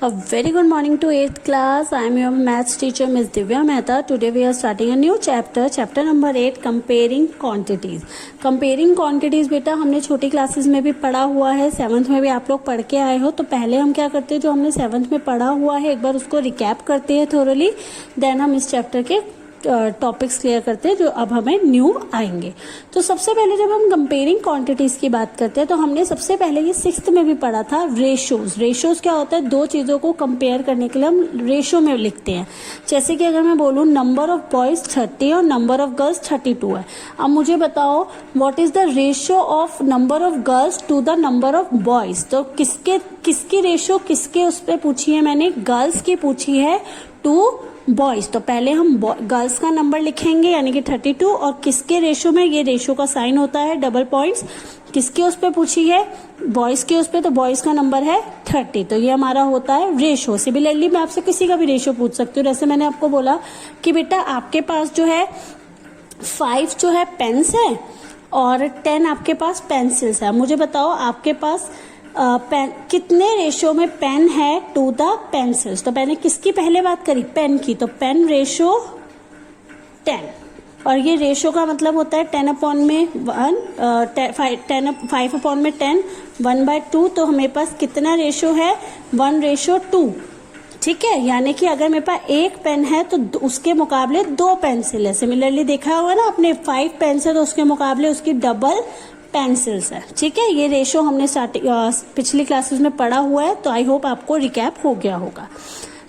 A very good morning to 8th class. I am your maths teacher Ms. Divya Mehta. Today we are starting a new chapter number 8, comparing quantities. Comparing quantities बेटा हमने छोटी classes में भी पढ़ा हुआ है, 7th में भी आप लोग पढ़ के आए हो. तो पहले हम क्या करते हैं, जो हमने 7th में पढ़ा हुआ है एक बार उसको रिकैप करते हैं थोरली, देन हम इस चैप्टर के टॉपिक्स क्लियर करते हैं जो अब हमें न्यू आएंगे. तो सबसे पहले जब हम कंपेयरिंग क्वांटिटीज की बात करते हैं तो हमने सबसे पहले ये 6th में भी पढ़ा था रेशोज. रेशोज क्या होता है, दो चीजों को कंपेयर करने के लिए हम रेशो में लिखते हैं. जैसे कि अगर मैं बोलूँ नंबर ऑफ बॉयज 30 और नंबर ऑफ गर्ल्स 32 है. अब मुझे बताओ what is the ratio of number of girls to the number of boys. तो किसकी रेशियो किसके उस पर पूछी है, मैंने गर्ल्स की पूछी है टू बॉयज. तो पहले हम गर्ल्स का नंबर लिखेंगे यानी कि 32, और किसके रेशो में, ये रेशो का साइन होता है डबल पॉइंट्स, किसके उस पे पूछी है, बॉयज के उस पे, तो बॉयज का नंबर है 30. तो ये हमारा होता है रेशो. सिमिलरली मैं आपसे किसी का भी रेशो पूछ सकती हूँ. जैसे मैंने आपको बोला कि बेटा आपके पास जो है 5 जो है पेन्स है और 10 आपके पास पेंसिल्स है. मुझे बताओ आपके पास कितने रेशो में पेन है टू द पेंसिल्स. तो मैंने किसकी पहले बात करी, पेन की. तो पेन रेशो 10, और ये रेशो का मतलब होता है 10 अपॉन में 1, 5 अपॉन में 10, 1/2. तो हमारे पास कितना रेशो है, 1:2. ठीक है, यानी कि अगर मेरे पास एक पेन है तो उसके मुकाबले 2 पेंसिल है. सिमिलरली देखा हुआ ना आपने, 5 पेंसिल तो उसके मुकाबले उसकी डबल पेंसिल्स है. ठीक है, ये रेशो हमने पिछली क्लासेस में पढ़ा हुआ है. तो आई होप आपको रिकैप हो गया होगा.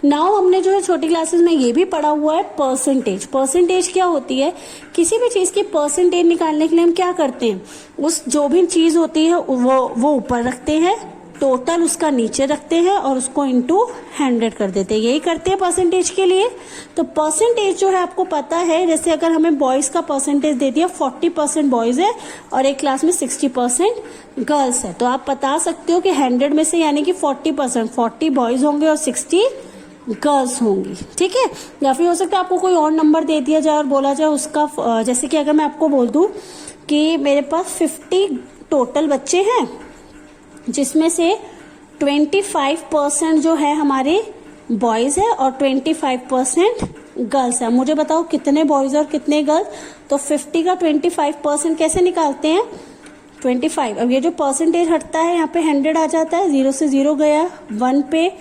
नाउ हमने जो है छोटी क्लासेस में ये भी पढ़ा हुआ है परसेंटेज. परसेंटेज क्या होती है, किसी भी चीज की परसेंटेज निकालने के लिए हम क्या करते हैं, उस जो भी चीज होती है वो ऊपर रखते हैं, टोटल उसका नीचे रखते हैं और उसको इंटू 100 कर देते हैं. यही करते हैं परसेंटेज के लिए. तो परसेंटेज जो है आपको पता है, जैसे अगर हमें बॉयज का परसेंटेज दे दिया 40% बॉयज है और एक क्लास में 60% गर्ल्स है, तो आप बता सकते हो कि 100 में से यानी कि 40%, 40 बॉयज होंगे और 60 गर्ल्स होंगी. ठीक है, या फिर हो सकता है आपको कोई और नंबर दे दिया जाए और बोला जाए उसका, जैसे कि अगर मैं आपको बोल दूं कि मेरे पास 50 टोटल बच्चे हैं जिसमें से 25% जो है हमारे बॉयज है और 25% गर्ल्स है. मुझे बताओ कितने बॉयज और कितने गर्ल्स. तो 50 का 25% कैसे निकालते हैं, 25. अब ये जो परसेंटेज हटता है यहाँ पे 100 आ जाता है, 0 से 0 गया, 1 पे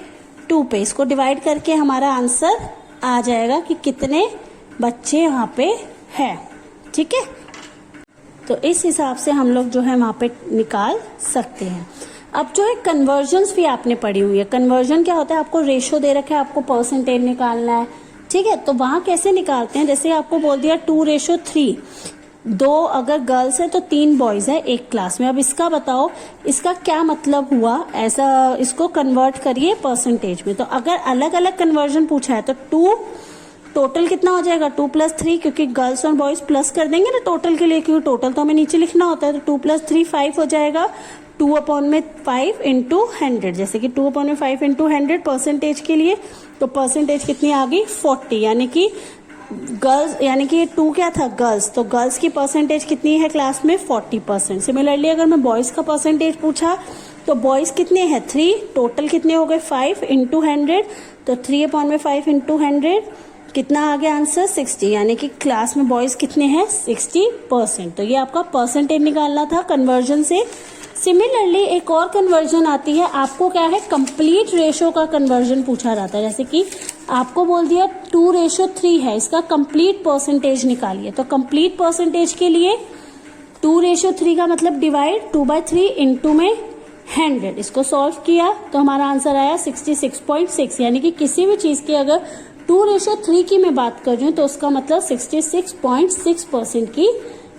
2 पे, इसको डिवाइड करके हमारा आंसर आ जाएगा कि कितने बच्चे यहाँ पे है. ठीक है, तो इस हिसाब से हम लोग जो है वहां पे निकाल सकते हैं. अब जो है कन्वर्जन्स भी आपने पढ़ी हुई है. कन्वर्जन क्या होता है, आपको रेशो दे रखा है, आपको परसेंटेज निकालना है. ठीक है, तो वहां कैसे निकालते हैं, जैसे आपको बोल दिया 2:3, 2 अगर गर्ल्स है तो 3 बॉयज है एक क्लास में. अब इसका बताओ इसका क्या मतलब हुआ, ऐसा इसको कन्वर्ट करिए परसेंटेज में. तो अगर अलग अलग कन्वर्जन पूछा है तो 2 टोटल कितना हो जाएगा, 2 + 3, क्योंकि गर्ल्स और बॉयज प्लस कर देंगे ना टोटल के लिए, क्योंकि टोटल तो हमें नीचे लिखना होता है. तो 2 + 3 5 हो जाएगा, 2 अपॉन में 5 इंटू 100. जैसे कि 2 अपॉन में 5 इंटू 100 परसेंटेज के लिए, तो परसेंटेज कितनी आ गई 40. यानी कि गर्ल्स, यानी कि 2 क्या था गर्ल्स, तो गर्ल्स की परसेंटेज कितनी है क्लास में 40%. सिमिलरली अगर मैं बॉयज का परसेंटेज पूछा तो बॉयज कितने हैं 3, टोटल कितने हो गए 5 इंटू 100. तो 3 अपॉन में 5 इंटू 100 कितना आ गया आंसर 60. यानी कि क्लास में बॉयज कितने हैं 60%. तो ये आपका परसेंटेज निकालना था कन्वर्जन से. सिमिलरली एक और कन्वर्जन आती है, आपको क्या है कंप्लीट रेशो का कन्वर्जन पूछा जाता है. जैसे कि आपको बोल दिया 2:3 है, इसका कंप्लीट परसेंटेज निकालिए. तो कंप्लीट परसेंटेज के लिए 2:3 का मतलब डिवाइड 2/3 इंटू में 100. इसको सॉल्व किया तो हमारा आंसर आया 66.6. यानी कि किसी भी चीज की अगर 2:3 की मैं बात कर रही हूँ तो उसका मतलब 66.6% की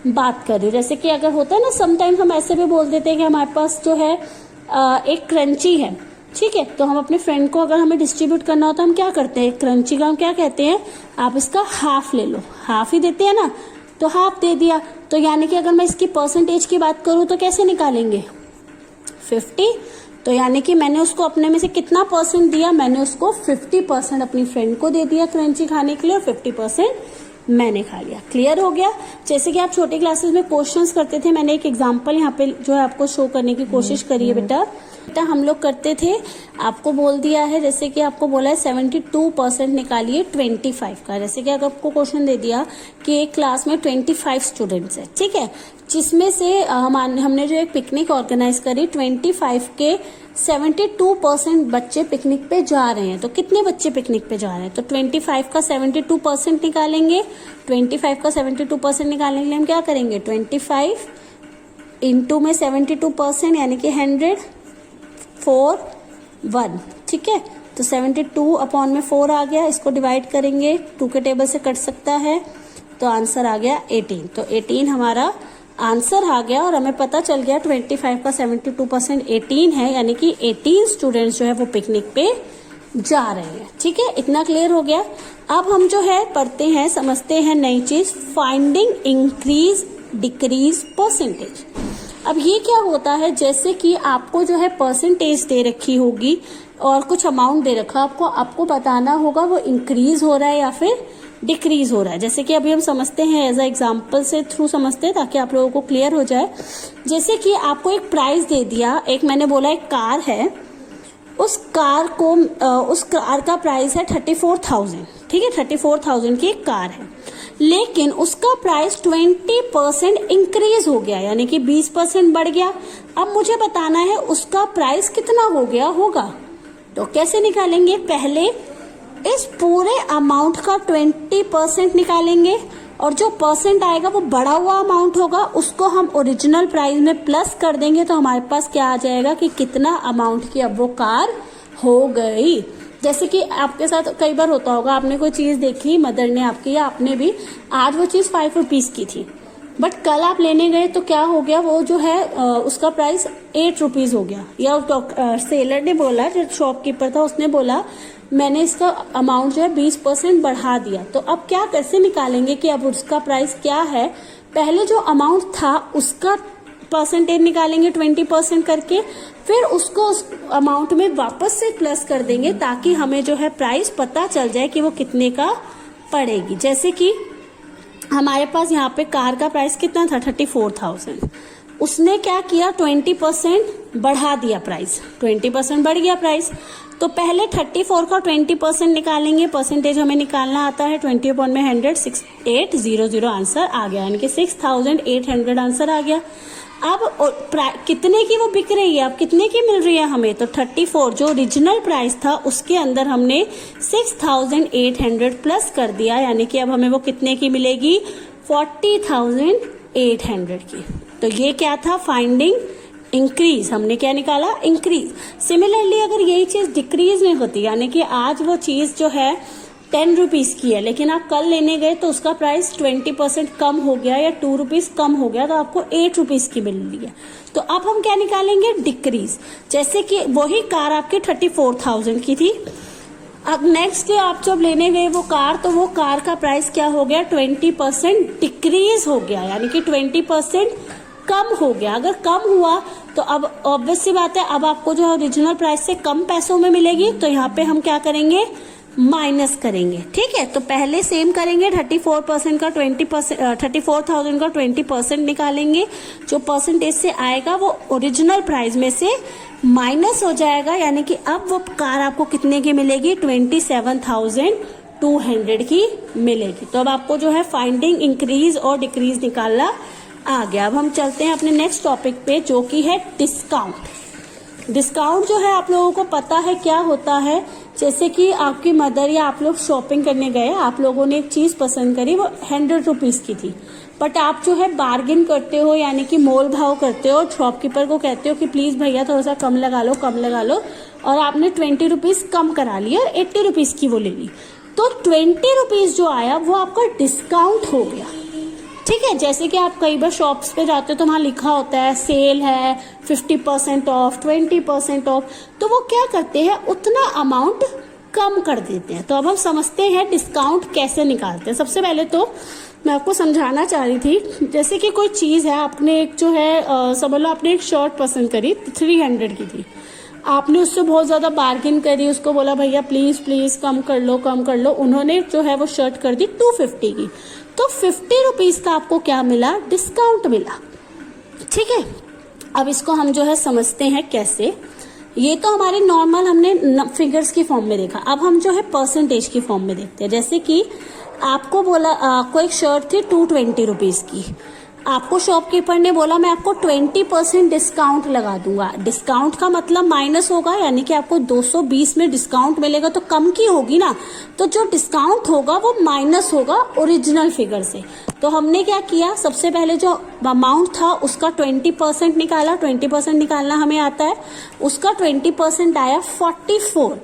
बात कर रही हूँ. जैसे कि अगर होता है ना समटाइम्स हम ऐसे भी बोल देते हैं कि हमारे पास जो है एक क्रंची है. ठीक है, तो हम अपने फ्रेंड को अगर हमें डिस्ट्रीब्यूट करना होता है हम क्या करते हैं, क्रंची का हम क्या कहते हैं, आप इसका हाफ ले लो, हाफ ही देते हैं ना, तो हाफ दे दिया. तो यानी कि अगर मैं इसकी परसेंटेज की बात करूँ तो कैसे निकालेंगे 50. तो यानी कि मैंने उसको अपने में से कितना परसेंट दिया, मैंने उसको 50% अपनी फ्रेंड को दे दिया क्रंची खाने के लिए और 50% मैंने खा लिया। क्लियर हो गया। जैसे कि आप छोटी क्लासेस में क्वेश्चंस करते थे, मैंने एक एग्जांपल यहाँ पे जो है आपको शो करने की कोशिश करी है बेटा हम लोग करते थे, आपको बोल दिया है, जैसे कि आपको बोला है 72% निकालिए 25 का। जैसे कि अगर आपको क्वेश्चन दे दिया कि एक क्लास में 25 स्टूडेंट्स है, ठीक है, जिसमें से हमने जो एक पिकनिक ऑर्गेनाइज करी, 25 के 72% बच्चे पिकनिक पे जा रहे हैं। तो कितने बच्चे पिकनिक पे जा रहे हैं? तो 25 का 72% निकालेंगे। 25 का 72% निकालने के लिए हम क्या करेंगे? 25 इंटू में 72% यानी कि 100 4 1, ठीक है। तो 72 अपॉन में 4 आ गया, इसको डिवाइड करेंगे, 2 के टेबल से कट सकता है, तो आंसर आ गया 18। तो 18 हमारा आंसर आ गया और हमें पता चल गया 25 का 72% 18 है, यानी कि 18 स्टूडेंट्स जो है वो पिकनिक पे जा रहे हैं। ठीक है, इतना क्लियर हो गया। अब हम जो है पढ़ते हैं, समझते हैं नई चीज, फाइंडिंग इंक्रीज डिक्रीज परसेंटेज। अब ये क्या होता है, जैसे कि आपको जो है परसेंटेज दे रखी होगी और कुछ अमाउंट दे रखा, आपको बताना होगा वो इंक्रीज हो रहा है या फिर डिक्रीज हो रहा है। जैसे कि अभी हम समझते हैं, एज अ एग्जाम्पल से थ्रू समझते हैं ताकि आप लोगों को क्लियर हो जाए। जैसे कि आपको एक प्राइस दे दिया, एक मैंने बोला एक कार है, उस कार का प्राइस है 34,000, ठीक है, 34,000 की एक कार है, लेकिन उसका प्राइस 20% इंक्रीज हो गया, यानी कि 20% बढ़ गया। अब मुझे बताना है उसका प्राइस कितना हो गया होगा। तो कैसे निकालेंगे? पहले इस पूरे अमाउंट का 20% निकालेंगे और जो परसेंट आएगा वो बढ़ा हुआ अमाउंट होगा, उसको हम ओरिजिनल प्राइस में प्लस कर देंगे। तो हमारे पास क्या आ जाएगा कि कितना अमाउंट की अब वो कार हो गई। जैसे कि आपके साथ कई बार होता होगा, आपने कोई चीज देखी, मदर ने आपकी या आपने भी, आज वो चीज 5 रुपीज की थी, बट कल आप लेने गए तो क्या हो गया, वो जो है उसका प्राइस 8 रुपीज हो गया। या सेलर ने बोला, जो शॉपकीपर था उसने बोला मैंने इसका अमाउंट जो है 20% बढ़ा दिया। तो अब क्या कैसे निकालेंगे कि अब उसका प्राइस क्या है? पहले जो अमाउंट था उसका परसेंटेज निकालेंगे 20% करके, फिर उसको उस अमाउंट में वापस से प्लस कर देंगे ताकि हमें जो है प्राइस पता चल जाए कि वो कितने का पड़ेगी। जैसे कि हमारे पास यहाँ पे कार का प्राइस कितना था? 34,000। उसने क्या किया? 20% बढ़ा दिया प्राइस, 20% बढ़ गया प्राइस। तो पहले 34 का 20% निकालेंगे, परसेंटेज हमें निकालना आता है, 20 अपॉन में 100, 6800 आंसर आ गया, यानी कि 6,800 आंसर आ गया। अब कितने की वो बिक रही है, अब कितने की मिल रही है हमें? तो 34 जो ओरिजिनल प्राइस था उसके अंदर हमने 6,800 प्लस कर दिया, यानी कि अब हमें वो कितने की मिलेगी? 40,800 की। तो ये क्या था? Finding increase. हमने क्या निकाला? इंक्रीज। सिमिलरली अगर यही चीज डिक्रीज में होती, यानी कि आज वो चीज जो है 10 रुपीज की है, लेकिन आप कल लेने गए तो उसका प्राइस 20% कम हो गया या 2 रुपीज कम हो गया, तो आपको 8 रुपीज की मिल रही है। तो अब हम क्या निकालेंगे? डिक्रीज। जैसे कि वही कार आपके 34,000 की थी, अब नेक्स्ट डे आप जब लेने गए वो कार, तो वो कार का प्राइस क्या हो गया? 20% डिक्रीज हो गया, यानी कि 20% कम हो गया। अगर कम हुआ तो अब ऑब्वियस सी बात है, अब आपको जो ओरिजिनल प्राइस से कम पैसों में मिलेगी, तो यहाँ पे हम क्या करेंगे? माइनस करेंगे। ठीक है, तो पहले सेम करेंगे, 34,000 का 20% निकालेंगे, जो परसेंटेज से आएगा वो ओरिजिनल प्राइस में से माइनस हो जाएगा, यानी कि अब वो कार आपको कितने की मिलेगी? 27,200 की मिलेगी। तो अब आपको जो है फाइंडिंग इंक्रीज और डिक्रीज निकालना आ गया। अब हम चलते हैं अपने नेक्स्ट टॉपिक पे, जो कि है डिस्काउंट। डिस्काउंट जो है आप लोगों को पता है क्या होता है। जैसे कि आपकी मदर या आप लोग शॉपिंग करने गए, आप लोगों ने एक चीज पसंद करी, वो 100 रुपीज की थी, बट आप जो है बार्गेन करते हो, यानी कि मोल भाव करते हो, शॉपकीपर को कहते हो कि प्लीज भैया थोड़ा सा कम लगा लो, कम लगा लो, और आपने 20 रुपीज कम करा लिया और 80 रुपीज की वो ले ली। तो 20 रुपीज जो आया वो आपका डिस्काउंट हो गया। ठीक है, जैसे कि आप कई बार शॉप्स पे जाते हो तो वहां लिखा होता है सेल है, 50% ऑफ, 20% ऑफ, तो वो क्या करते हैं? उतना अमाउंट कम कर देते हैं। तो अब हम समझते हैं डिस्काउंट कैसे निकालते हैं। सबसे पहले तो मैं आपको समझाना चाह रही थी, जैसे कि कोई चीज है, आपने एक जो है समझ लो आपने एक शर्ट पसंद करी, 300 की थी, आपने उससे बहुत ज़्यादा बार्गिन करी, उसको बोला भैया प्लीज़ प्लीज़ कम कर लो कम कर लो, उन्होंने जो है वो शर्ट कर दी 250 की, तो 50 रुपीज़ का आपको क्या मिला, डिस्काउंट मिला। ठीक है, अब इसको हम जो है समझते हैं कैसे। ये तो हमारे नॉर्मल हमने फिगर्स की फॉर्म में देखा, अब हम जो है परसेंटेज की फॉर्म में देखते हैं। जैसे कि आपको बोला, आपको एक शर्ट थी 220 रुपीज़ की, आपको शॉपकीपर ने बोला मैं आपको 20% डिस्काउंट लगा दूंगा। डिस्काउंट का मतलब माइनस होगा, यानी कि आपको 220 में डिस्काउंट मिलेगा तो कम की होगी ना, तो जो डिस्काउंट होगा वो माइनस होगा ओरिजिनल फिगर से। तो हमने क्या किया, सबसे पहले जो अमाउंट था उसका 20% निकाला, 20% निकालना हमें आता है, उसका 20% आया 44।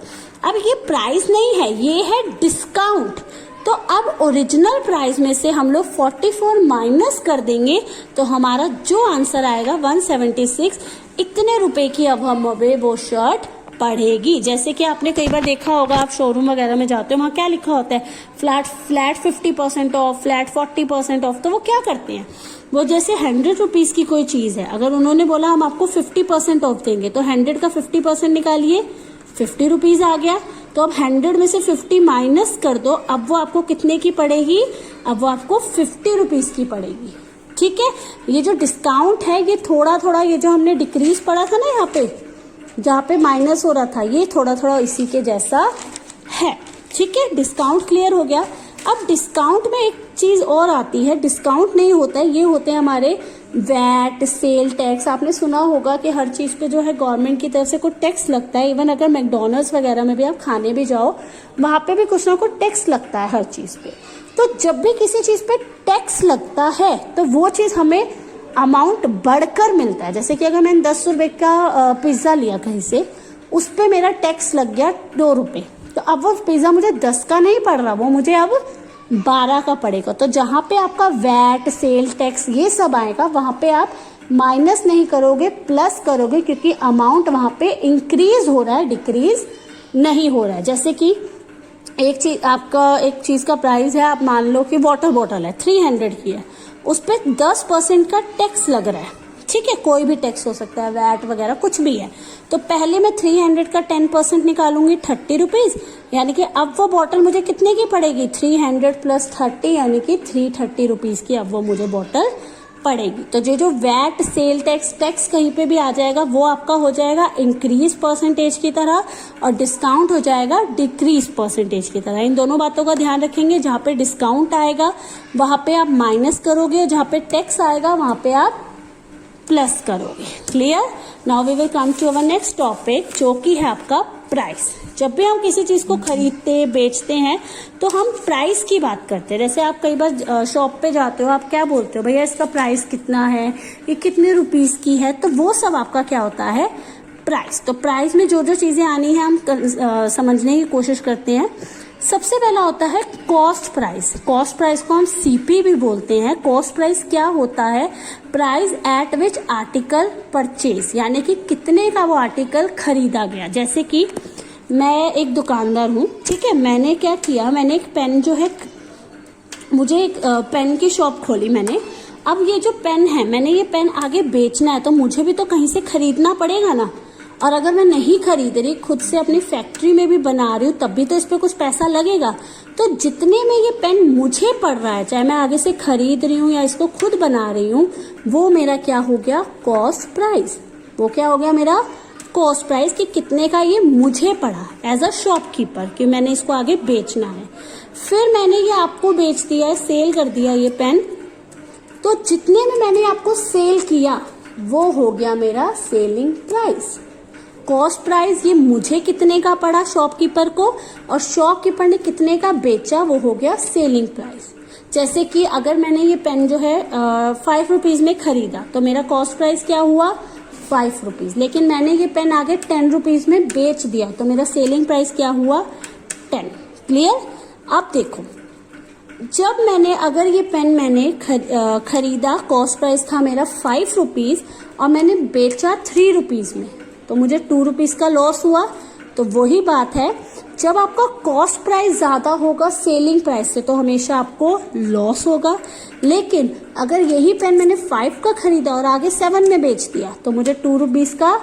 अब ये प्राइस नहीं है, ये है डिस्काउंट। तो अब ओरिजिनल प्राइस में से हम लोग 44 माइनस कर देंगे तो हमारा जो आंसर आएगा 176, इतने रुपए की अब हमें वो शर्ट पड़ेगी। जैसे कि आपने कई बार देखा होगा, आप शोरूम वगैरह में जाते हो, वहाँ क्या लिखा होता है, फ्लैट 50% ऑफ, फ्लैट 40% ऑफ। तो वो क्या करते हैं, वो जैसे 100 रुपीज़ की कोई चीज़ है, अगर उन्होंने बोला हम आपको 50% ऑफ देंगे तो 100 का 50% निकालिए, 50 रुपीज़ आ गया। तो अब 100 में से 50 माइनस कर दो, अब वो आपको कितने की पड़ेगी, अब वो आपको 50 रुपीज़ की पड़ेगी। ठीक है, ये जो डिस्काउंट है ये थोड़ा थोड़ा, ये जो हमने डिक्रीज पढ़ा था ना यहाँ पे, जहाँ पे माइनस हो रहा था, ये थोड़ा थोड़ा इसी के जैसा है। ठीक है, डिस्काउंट क्लियर हो गया। अब डिस्काउंट में एक चीज और आती है, डिस्काउंट नहीं होता है, ये होते हैं हमारे वैट, सेल टैक्स। आपने सुना होगा कि हर चीज पे जो है गवर्नमेंट की तरफ से कुछ टैक्स लगता है। इवन अगर मैकडोनल्ड्स वगैरह में भी आप खाने भी जाओ, वहां पे भी कुछ ना कुछ टैक्स लगता है हर चीज पे। तो जब भी किसी चीज पे टैक्स लगता है तो वो चीज हमें अमाउंट बढ़कर मिलता है। जैसे कि अगर मैंने 10 रुपए का पिज्जा लिया कहीं से, उस पर मेरा टैक्स लग गया 2 रुपए, तो अब वो पिज्जा मुझे 10 का नहीं पड़ रहा, वो मुझे अब 12 का पड़ेगा। तो जहां पे आपका वैट, सेल टैक्स ये सब आएगा, वहां पे आप माइनस नहीं करोगे, प्लस करोगे, क्योंकि अमाउंट वहां पे इंक्रीज हो रहा है, डिक्रीज नहीं हो रहा है। जैसे कि एक चीज, आपका एक चीज का प्राइस है, आप मान लो कि वाटर बॉटल है 300 की है, उस पर 10% का टैक्स लग रहा है। ठीक है, कोई भी टैक्स हो सकता है, वैट वगैरह कुछ भी है। तो पहले मैं 300 का 10% निकालूंगी 30 रुपीज, यानी कि अब वो बॉटल मुझे कितने की पड़ेगी, 300 प्लस 30 यानी कि 330 रुपीज की अब वो मुझे बॉटल पड़ेगी। तो जो वैट, सेल टैक्स कहीं पे भी आ जाएगा, वो आपका हो जाएगा इंक्रीज परसेंटेज की तरह, और डिस्काउंट हो जाएगा डिक्रीज परसेंटेज की तरह। इन दोनों बातों का ध्यान रखेंगे, जहाँ पे डिस्काउंट आएगा वहां पे आप माइनस करोगे, और जहाँ पे टैक्स आएगा वहां पे आप प्लस करोगे। Clear? Now we will come to our next topic, जो कि है आपका प्राइस। जब भी हम किसी चीज को खरीदते बेचते हैं तो हम प्राइस की बात करते हैं। जैसे आप कई बार शॉप पे जाते हो, आप क्या बोलते हो, भैया इसका प्राइस कितना है, ये कितने रुपीस की है, तो वो सब आपका क्या होता है, प्राइस। तो प्राइस में जो जो चीजें आनी है हम समझने की कोशिश करते हैं। सबसे पहला होता है कॉस्ट प्राइस। कॉस्ट प्राइस को हम सीपी भी बोलते हैं। कॉस्ट प्राइस क्या होता है, price at which article purchase, यानी कि कितने का वो आर्टिकल खरीदा गया। जैसे कि मैं एक दुकानदार हूँ, ठीक है, मैंने क्या किया, मैंने एक पेन जो है, मुझे एक पेन की शॉप खोली मैंने। अब ये जो पेन है, मैंने ये पेन आगे बेचना है, तो मुझे भी तो कहीं से खरीदना पड़ेगा ना। और अगर मैं नहीं खरीद रही, खुद से अपनी फैक्ट्री में भी बना रही हूँ, तब भी तो इस पे कुछ पैसा लगेगा। तो जितने में ये पेन मुझे पड़ रहा है, चाहे मैं आगे से खरीद रही हूँ या इसको खुद बना रही हूँ, वो मेरा क्या हो गया, कॉस्ट प्राइस। वो क्या हो गया मेरा कॉस्ट प्राइस, कि कितने का ये मुझे पड़ा एज अ शॉपकीपर, कि मैंने इसको आगे बेचना है। फिर मैंने ये आपको बेच दिया है, सेल कर दिया ये पेन, तो जितने में मैंने आपको सेल किया वो हो गया मेरा सेलिंग प्राइस। कॉस्ट प्राइस ये मुझे कितने का पड़ा शॉपकीपर को, और शॉपकीपर ने कितने का बेचा, वो हो गया सेलिंग प्राइस। जैसे कि अगर मैंने ये पेन जो है 5 रुपीज में खरीदा, तो मेरा कॉस्ट प्राइस क्या हुआ, 5 रुपीज। लेकिन मैंने ये पेन आगे 10 रुपीज में बेच दिया, तो मेरा सेलिंग प्राइस क्या हुआ, 10। क्लियर? अब देखो, जब मैंने, अगर ये पेन मैंने खरीदा, कॉस्ट प्राइस था मेरा 5 रुपीज, और मैंने बेचा 3 रुपीज में, तो मुझे 2 रुपीज का लॉस हुआ। तो वही बात है, जब आपका कॉस्ट प्राइस ज्यादा होगा सेलिंग प्राइस से, तो हमेशा आपको लॉस होगा। लेकिन अगर यही पेन मैंने 5 का खरीदा और आगे 7 में बेच दिया, तो मुझे 2 रुपीज का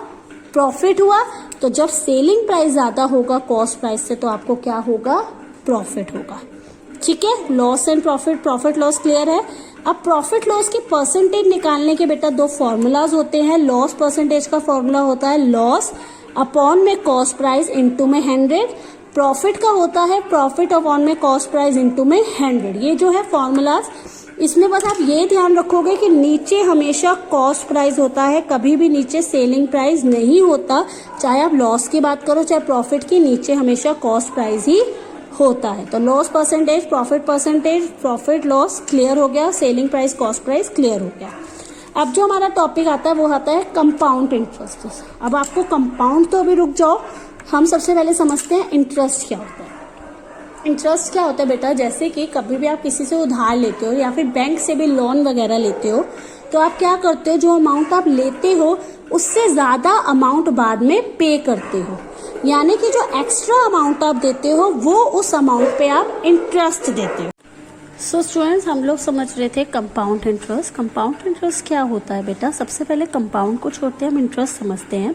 प्रॉफिट हुआ, तो जब सेलिंग प्राइस ज्यादा होगा कॉस्ट प्राइस से तो आपको क्या होगा, प्रॉफिट होगा। ठीक है, loss and profit, profit loss clear है। अब प्रॉफिट लॉस की परसेंटेज निकालने के बेटा दो फॉर्मूलाज होते हैं। लॉस परसेंटेज का फॉर्मूला होता है लॉस अपॉन में कॉस्ट प्राइस इंटू में 100, प्रॉफिट का होता है प्रॉफिट अपॉन में कॉस्ट प्राइस इंटू में 100। ये जो है फॉर्मूलाज, इसमें बस आप ये ध्यान रखोगे कि नीचे हमेशा कॉस्ट प्राइस होता है, कभी भी नीचे सेलिंग प्राइस नहीं होता। चाहे आप लॉस की बात करो चाहे प्रॉफिट की, नीचे हमेशा कॉस्ट प्राइस ही होता है। तो loss percentage, profit loss clear हो गया, selling price cost price clear हो गया। अब जो हमारा टॉपिक आता है वो आता है कंपाउंड इंटरेस्ट। अब आपको कंपाउंड तो अभी रुक जाओ, हम सबसे पहले समझते हैं इंटरेस्ट क्या होता है। इंटरेस्ट क्या होता है बेटा, जैसे कि कभी भी आप किसी से उधार लेते हो या फिर बैंक से भी लोन वगैरह लेते हो, तो आप क्या करते हो, जो अमाउंट आप लेते हो उससे ज्यादा अमाउंट बाद में पे करते हो, यानी कि जो एक्स्ट्रा अमाउंट आप देते हो वो उस अमाउंट पे आप इंटरेस्ट देते हो। सो स्टूडेंट्स, हम लोग समझ रहे थे कंपाउंड इंटरेस्ट। कंपाउंड इंटरेस्ट क्या होता है बेटा, सबसे पहले कंपाउंड को छोड़ते हैं, हम इंटरेस्ट समझते हैं।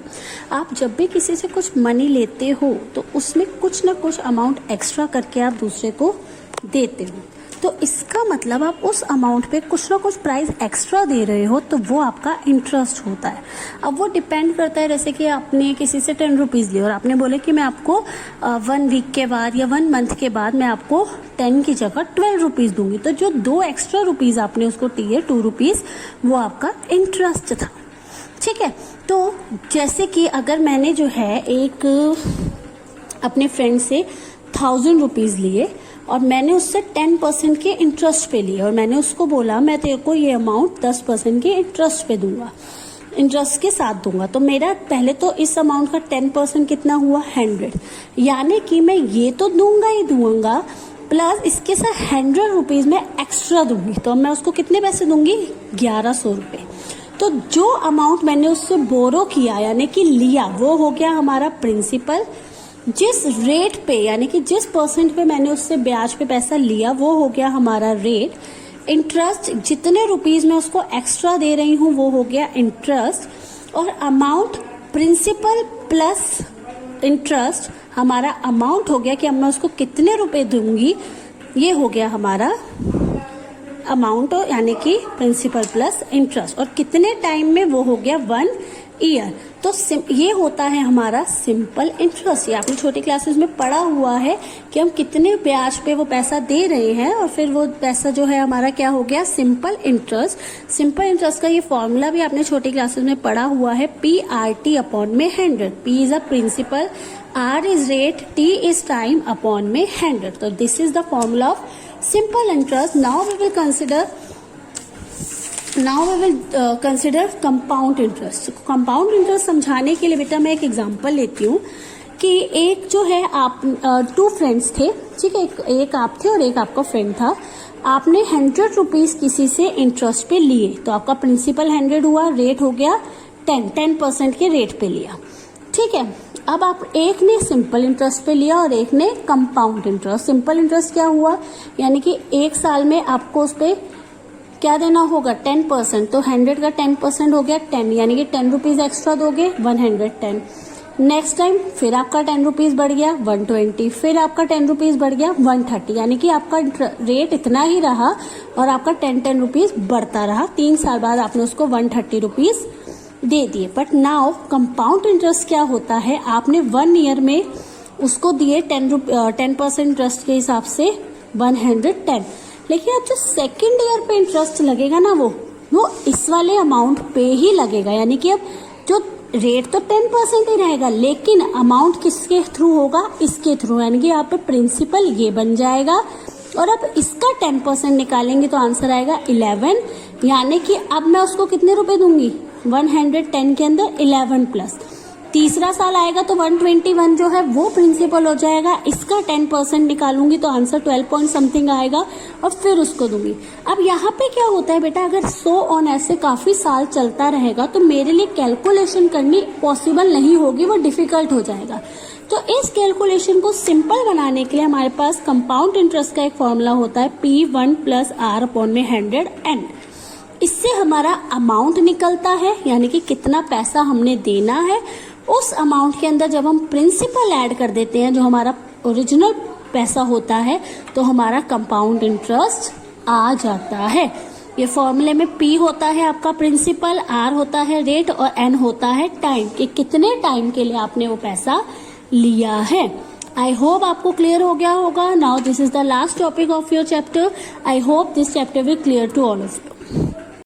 आप जब भी किसी से कुछ मनी लेते हो तो उसमें कुछ ना कुछ अमाउंट एक्स्ट्रा करके आप दूसरे को देते हो, तो इसका मतलब आप उस अमाउंट पे कुछ ना कुछ प्राइस एक्स्ट्रा दे रहे हो, तो वो आपका इंटरेस्ट होता है। अब वो डिपेंड करता है, जैसे कि आपने किसी से 10 रुपीज़ लिए और आपने बोले कि मैं आपको 1 वीक के बाद या 1 मंथ के बाद मैं आपको 10 की जगह 12 रुपीज़ दूंगी, तो जो 2 एक्स्ट्रा रुपीज़ आपने उसको दिए 2 रुपीज़, वो आपका इंटरेस्ट था। ठीक है, तो जैसे कि अगर मैंने जो है एक अपने फ्रेंड से 1000 रुपीज़ लिए और मैंने उससे 10% के इंटरेस्ट पे लिए और मैंने उसको बोला मैं तेरे को ये अमाउंट 10% के इंटरेस्ट पे दूंगा, इंटरेस्ट के साथ दूंगा, तो मेरा पहले तो इस अमाउंट का 10% कितना हुआ, 100, यानी कि मैं ये तो दूंगा ही दूंगा प्लस इसके साथ 100 रुपीज़ मैं एक्स्ट्रा दूंगी, तो अब मैं उसको कितने पैसे दूंगी, 1100 रुपये। तो जो अमाउंट मैंने उससे बोरो किया यानी कि लिया, वो हो गया हमारा प्रिंसिपल। जिस रेट पे यानी कि जिस परसेंट पे मैंने उससे ब्याज पे पैसा लिया वो हो गया हमारा रेट। इंटरेस्ट, जितने रुपीज मैं उसको एक्स्ट्रा दे रही हूँ वो हो गया इंटरेस्ट, और अमाउंट प्रिंसिपल प्लस इंटरेस्ट हमारा अमाउंट हो गया कि अब मैं उसको कितने रुपए दूंगी, ये हो गया हमारा अमाउंट, यानी कि प्रिंसिपल प्लस इंटरेस्ट, और कितने टाइम में, वो हो गया 1 ईयर। तो ये होता है हमारा सिंपल इंटरेस्ट। ये आपने छोटी क्लासेस में पढ़ा हुआ है कि हम कितने ब्याज पे वो पैसा दे रहे हैं और फिर वो पैसा जो है हमारा क्या हो गया, सिंपल इंटरेस्ट। सिंपल इंटरेस्ट का ये फॉर्मूला भी आपने छोटी क्लासेस में पढ़ा हुआ है, PRT अपॉन में 100। P is a principal, R is rate, T is time upon में 100। तो this is the formula of simple interest. Now we will consider compound interest. Compound interest समझाने के लिए बेटा मैं एक एग्जांपल लेती हूँ कि एक जो है आप 2 फ्रेंड्स थे, ठीक है, एक आप थे और एक आपका फ्रेंड था। आपने 100 रुपीज किसी से इंटरेस्ट पे लिए, तो आपका प्रिंसिपल 100 हुआ, रेट हो गया 10% के रेट पे लिया। ठीक है, अब आप एक ने सिंपल इंटरेस्ट पे लिया और एक ने कंपाउंड इंटरेस्ट। सिंपल इंटरेस्ट क्या हुआ, यानी कि 1 साल में आपको उस पे क्या देना होगा, 10%, तो 100 का 10% हो गया 10, यानी कि 10 रुपीज एक्स्ट्रा दोगे 110। नेक्स्ट टाइम फिर आपका 10 रुपीज बढ़ गया 120, फिर आपका 10 रुपीज बढ़ गया 130, यानी कि आपका रेट इतना ही रहा और आपका 10 रुपीज बढ़ता रहा। 3 साल बाद आपने उसको 130 रुपीज दे दिए। बट नाउ कंपाउंड इंटरेस्ट क्या होता है, आपने 1 ईयर में उसको दिए 10% इंटरेस्ट के हिसाब से 110, लेकिन अब जो सेकेंड ईयर पे इंटरेस्ट लगेगा ना वो इस वाले अमाउंट पे ही लगेगा, यानी कि अब जो रेट तो 10% ही रहेगा लेकिन अमाउंट किसके थ्रू होगा, इसके थ्रू, यानी कि यहाँ पे प्रिंसिपल ये बन जाएगा और अब इसका 10% निकालेंगे तो आंसर आएगा 11, यानी कि अब मैं उसको कितने रुपए दूंगी, 110 के अंदर 11 प्लस। तीसरा साल आएगा तो 121 जो है वो प्रिंसिपल हो जाएगा, इसका 10% निकालूंगी तो आंसर 12 पॉइंट समथिंग आएगा और फिर उसको दूंगी। अब यहाँ पे क्या होता है बेटा, अगर सो ऑन ऐसे काफी साल चलता रहेगा तो मेरे लिए कैलकुलेशन करनी पॉसिबल नहीं होगी, वो डिफिकल्ट हो जाएगा। तो इस कैलकुलेशन को सिंपल बनाने के लिए हमारे पास कंपाउंड इंटरेस्ट का एक फॉर्मूला होता है P1 प्लस R अपॉन में 100n। इससे हमारा अमाउंट निकलता है, यानी कि कितना पैसा हमने देना है, उस अमाउंट के अंदर जब हम प्रिंसिपल ऐड कर देते हैं, जो हमारा ओरिजिनल पैसा होता है, तो हमारा कंपाउंड इंटरेस्ट आ जाता है। ये फॉर्मूले में P होता है आपका प्रिंसिपल, R होता है रेट और N होता है टाइम, कि कितने टाइम के लिए आपने वो पैसा लिया है। आई होप आपको क्लियर हो गया होगा। Now this is the last topic of your chapter. I hope this chapter will clear to all of you.